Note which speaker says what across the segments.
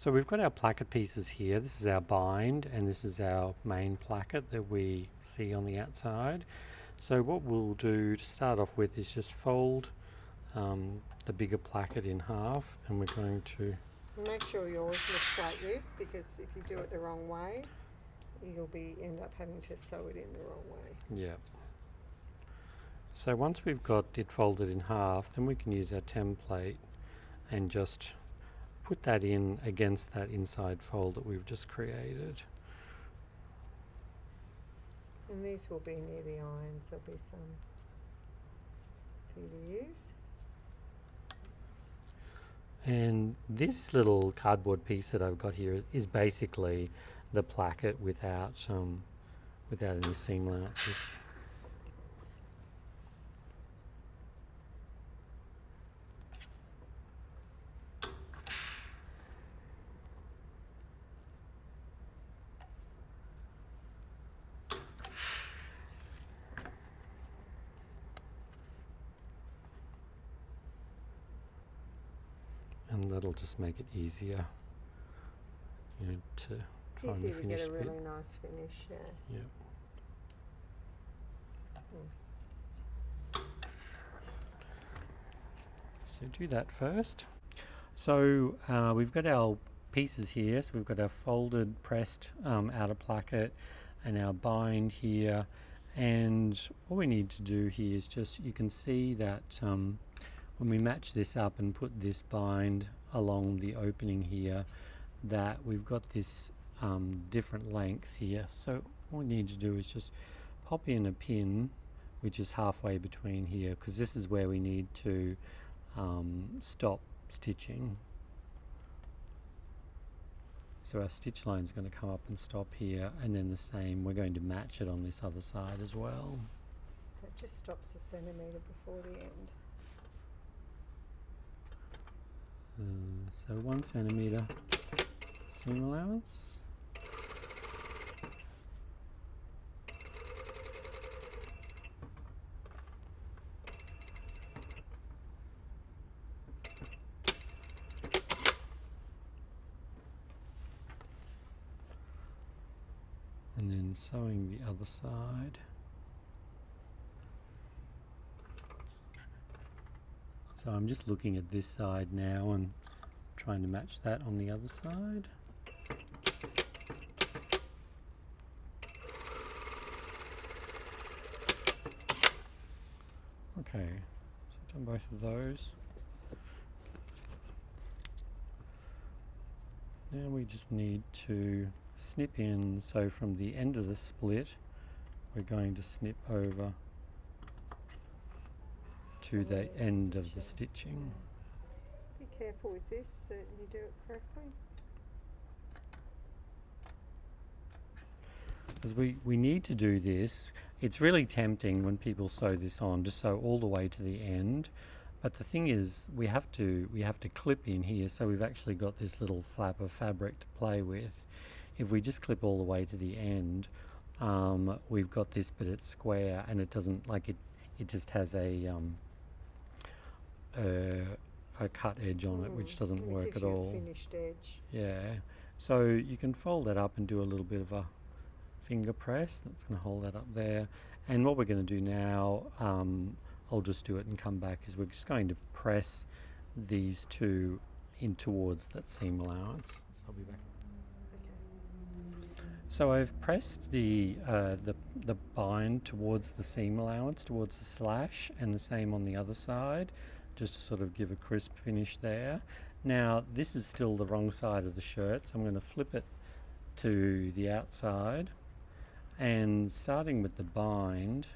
Speaker 1: So we've got our placket pieces here. This is our bind and this is our main placket that we see on the outside. So what we'll do to start off with is just fold the bigger placket in half, and we're going to
Speaker 2: make sure yours looks like this, because if you do it the wrong way you'll end up having to sew it in the wrong way.
Speaker 1: Yeah. So once we've got it folded in half, then we can use our template and just put that in against that inside fold that we've just created.
Speaker 2: And these will be near the irons. There'll be some for you to use.
Speaker 1: And this little cardboard piece that I've got here is basically the placket without any seam allowances. And that'll just make it easier, to find the
Speaker 2: Easy to
Speaker 1: finish
Speaker 2: get a
Speaker 1: bit.
Speaker 2: really nice finish, yeah.
Speaker 1: Yep. So do that first. So we've got our pieces here. So we've got our folded, pressed outer placket and our bind here. And what we need to do here is just, you can see that when we match this up and put this bind along the opening here, that we've got this different length here. So what we need to do is just pop in a pin which is halfway between here, because this is where we need to stop stitching. So our stitch line is going to come up and stop here, and then the same, we're going to match it on this other side as well.
Speaker 2: That just stops a centimetre before the end.
Speaker 1: So 1 centimetre seam allowance. And then sewing the other side. So I'm just looking at this side now and trying to match that on the other side. Okay, so I've done both of those. Now we just need to snip in, so from the end of the split we're going to snip over to the end of the stitching.
Speaker 2: Be careful with this that you do it correctly.
Speaker 1: Because we need to do this. It's really tempting when people sew this on to sew all the way to the end, but the thing is we have to clip in here, so we've actually got this little flap of fabric to play with. If we just clip all the way to the end, we've got this, but it's square and it doesn't, like, it just has a cut edge on it, which doesn't work at all.
Speaker 2: Finished edge.
Speaker 1: Yeah, so you can fold that up and do a little bit of a finger press. That's going to hold that up there. And what we're going to do now, I'll just do it and come back, is we're just going to press these two in towards that seam allowance. So I'll be back. So I've pressed the bind towards the seam allowance, towards the slash, and the same on the other side, just to sort of give a crisp finish there. Now this is still the wrong side of the shirt, so I'm going to flip it to the outside, and starting with the bind,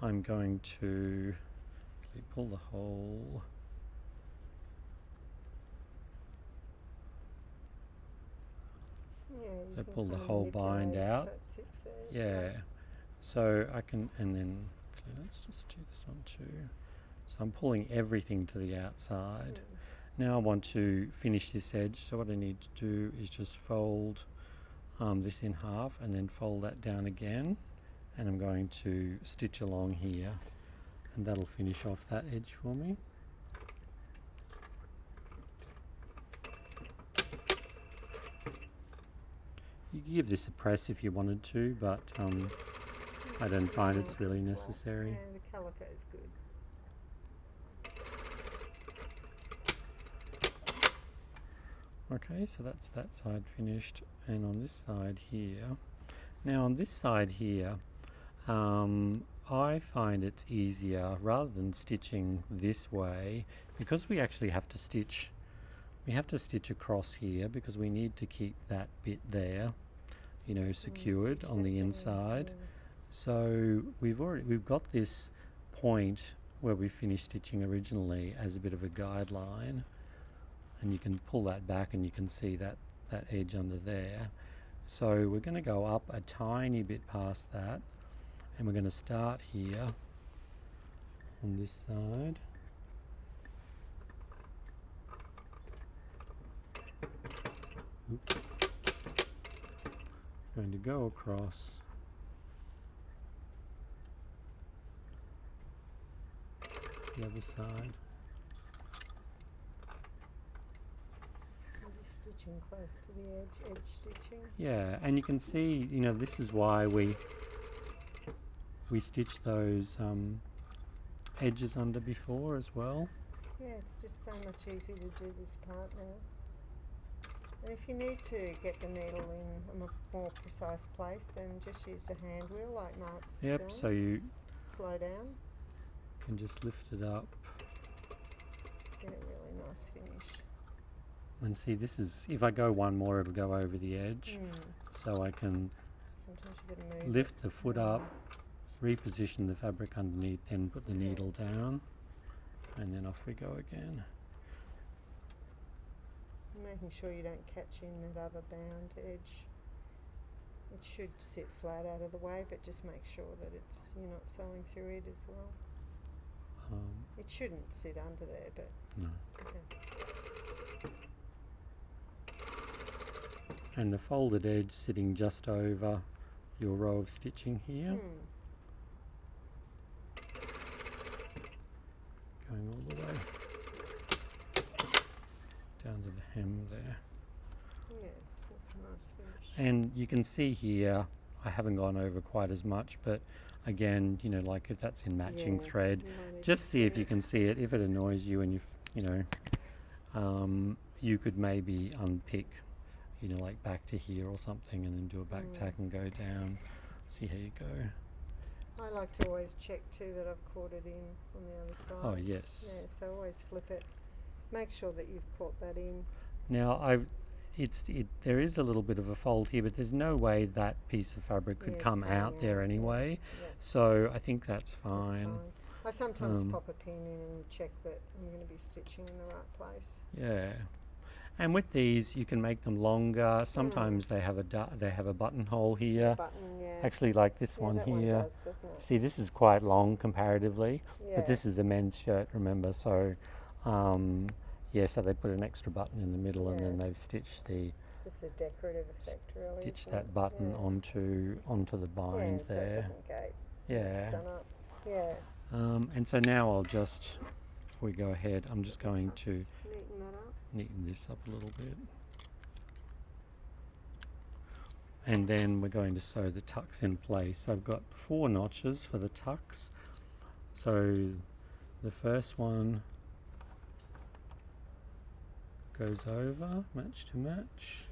Speaker 1: I'm going to pull the whole
Speaker 2: so
Speaker 1: pull the whole bind out.
Speaker 2: So there,
Speaker 1: yeah, so I can, and then actually let's just do this one too. So I'm pulling everything to the outside. Now I want to finish this edge, so what I need to do is just fold this in half and then fold that down again, and I'm going to stitch along here, and that'll finish off that edge for me. You could give this a press if you wanted to, but I don't find it's really necessary.
Speaker 2: Yeah, the calico is good.
Speaker 1: Okay, so that's that side finished, and on this side here. Now on this side here, I find it's easier rather than stitching this way, because we actually have to stitch. We have to stitch across here because we need to keep that bit there, you know, secured on the inside. So we've got this point where we finished stitching originally as a bit of a guideline, and you can pull that back and you can see that edge under there. So we're going to go up a tiny bit past that, and we're going to start here on this side. Oops. Going to go across the other side.
Speaker 2: Stitching close to the edge stitching.
Speaker 1: Yeah, and you can see, you know, this is why we stitched those edges under before as well.
Speaker 2: Yeah, it's just so much easier to do this part now. And if you need to get the needle in a more precise place, then just use the hand wheel like Mark's
Speaker 1: Yep,
Speaker 2: done.
Speaker 1: so you
Speaker 2: Slow down.
Speaker 1: can just lift it up.
Speaker 2: Get a really nice finish.
Speaker 1: And see, this is, if I go one more, it'll go over the edge. So I can
Speaker 2: Sometimes you gotta move
Speaker 1: lift the foot up, reposition the fabric underneath, then put the needle down, and then off we go again.
Speaker 2: Making sure you don't catch in that other bound edge. It should sit flat out of the way, but just make sure that you're not sewing through it as well. It shouldn't sit under there, but
Speaker 1: No.
Speaker 2: okay.
Speaker 1: And the folded edge sitting just over your row of stitching here. Going all the way down to the hem there.
Speaker 2: Yeah, that's a nice finish.
Speaker 1: And you can see here, I haven't gone over quite as much, but again, you know, like if that's in matching thread, just see if you can see it. If it annoys you and you know, you could maybe unpick, you know, like back to here or something, and then do a back tack and go down. See how you go.
Speaker 2: I like to always check too that I've caught it in on the other side.
Speaker 1: Oh yes.
Speaker 2: Yeah, so always flip it. Make sure that you've caught that in.
Speaker 1: Now there is a little bit of a fold here, but there's no way that piece of fabric could come out there anyway.
Speaker 2: Yeah.
Speaker 1: So I think that's fine.
Speaker 2: I sometimes pop a pin in and check that I'm going to be stitching in the right place.
Speaker 1: Yeah. And with these, you can make them longer. Sometimes they have a buttonhole here.
Speaker 2: Button, yeah.
Speaker 1: Actually, like this one
Speaker 2: that
Speaker 1: here.
Speaker 2: One does, doesn't it?
Speaker 1: See, this is quite long comparatively,
Speaker 2: Yeah.
Speaker 1: but this is a men's shirt, remember? So, yeah. So they put an extra button in the middle, and then they've stitched
Speaker 2: It's just a decorative effect, really.
Speaker 1: stitched that button onto the bind
Speaker 2: so it
Speaker 1: there.
Speaker 2: doesn't gate.
Speaker 1: Yeah.
Speaker 2: It's done up. Yeah.
Speaker 1: And so now I'll just, before we go ahead, I'm just going to
Speaker 2: Neaten that up.
Speaker 1: neaten this up a little bit. And then we're going to sew the tucks in place. So I've got 4 notches for the tucks. So the first one goes over, match to match.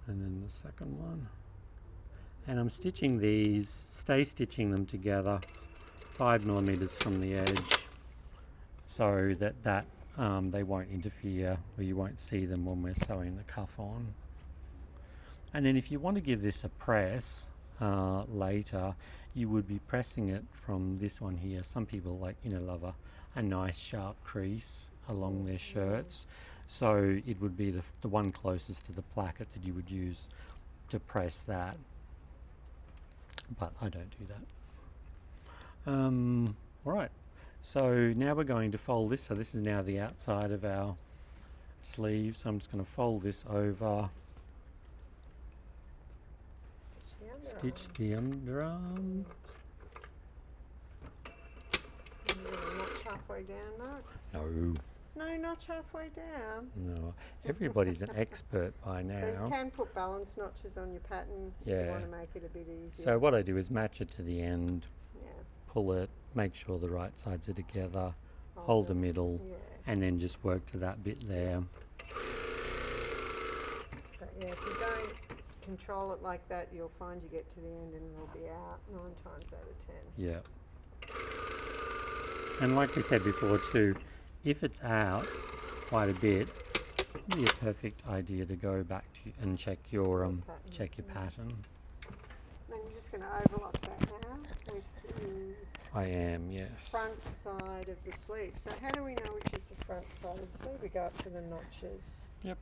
Speaker 1: And then the second one. And I'm stitching these, stay stitching them together 5mm from the edge, so that they won't interfere, or you won't see them when we're sewing the cuff on. And then if you want to give this a press later, you would be pressing it from this one here. Some people love a nice sharp crease along their shirts, so it would be the one closest to the placket that you would use to press that. But I don't do that. Alright, so now we're going to fold this. So this is now the outside of our sleeve. So I'm just going to fold this over, stitch the underarm.
Speaker 2: Notch halfway down, Mark.
Speaker 1: No,
Speaker 2: No notch halfway down.
Speaker 1: No, everybody's an expert by
Speaker 2: So you
Speaker 1: now.
Speaker 2: can put balance notches on your pattern if
Speaker 1: Yeah.
Speaker 2: you want to make it a bit easier.
Speaker 1: So what I do is match it to the end,
Speaker 2: yeah.
Speaker 1: pull it, make sure the right sides are together, hold the
Speaker 2: it.
Speaker 1: middle,
Speaker 2: Yeah.
Speaker 1: and then just work to that bit there.
Speaker 2: But yeah, if you don't control it like that, you'll find you get to the end and it'll be out 9 times out of 10.
Speaker 1: Yeah. And like we said before too, if it's out quite a bit, it'd be a perfect idea to go back to and check your pattern.
Speaker 2: Then you're just going to overlock that now with the
Speaker 1: I am, yes.
Speaker 2: front side of the sleeve. So how do we know which is the front side of the sleeve? We go up to the notches.
Speaker 1: Yep.